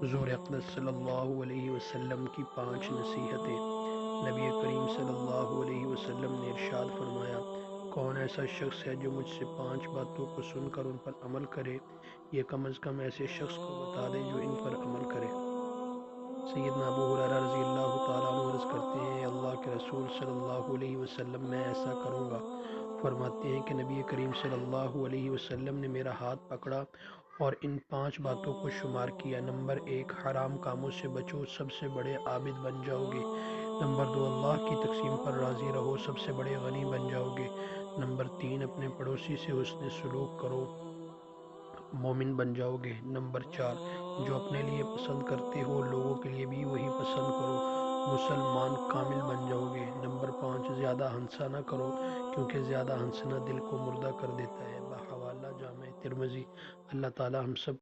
حضور اقدس صلی اللہ علیہ وسلم کی 5 نصیحتیں۔ نبی کریم صلی اللہ علیہ وسلم نے ارشاد فرمایا، کون ایسا شخص ہے جو مجھ سے 5 باتوں کو سن کر ان پر عمل کرے؟ یہ کم از کم ایسے شخص کو بتا دے جو ان پر عمل کرے۔ سیدنا ابو ہریرہ رضی اللہ تعالیٰ عنہ عرض کرتے ہیں، اللہ کے رسول صلی اللہ علیہ وسلم میں ایسا کروں گا۔ فرماتے ہیں کہ نبی کریم صلی اللہ علیہ وسلم نے میرا ہاتھ پکڑا اور ان 5 باتوں کو شمار کیا۔ نمبر 1، حرام کاموں سے بچو، سب سے بڑے عابد بن جاؤ گے۔ نمبر 2، اللہ کی تقسیم پر راضی رہو، سب سے بڑے غنی بن جاؤ گے۔ نمبر 3، اپنے پڑوسی سے حسن سلوک کرو، مومن بن جاؤ گے۔ نمبر 4، جو اپنے لیے پسند کرتے ہو لوگوں کے لیے بھی وہی پسند کرو، مسلمان کامل بن جاؤ گے۔ نمبر 5، زیادہ ہنسا نہ کرو کیونکہ زیادہ ہنسنا دل کو مردہ کر دیتا ہے۔ بحوالہ جامع ترمذی۔ اللہ تعالی ہم سب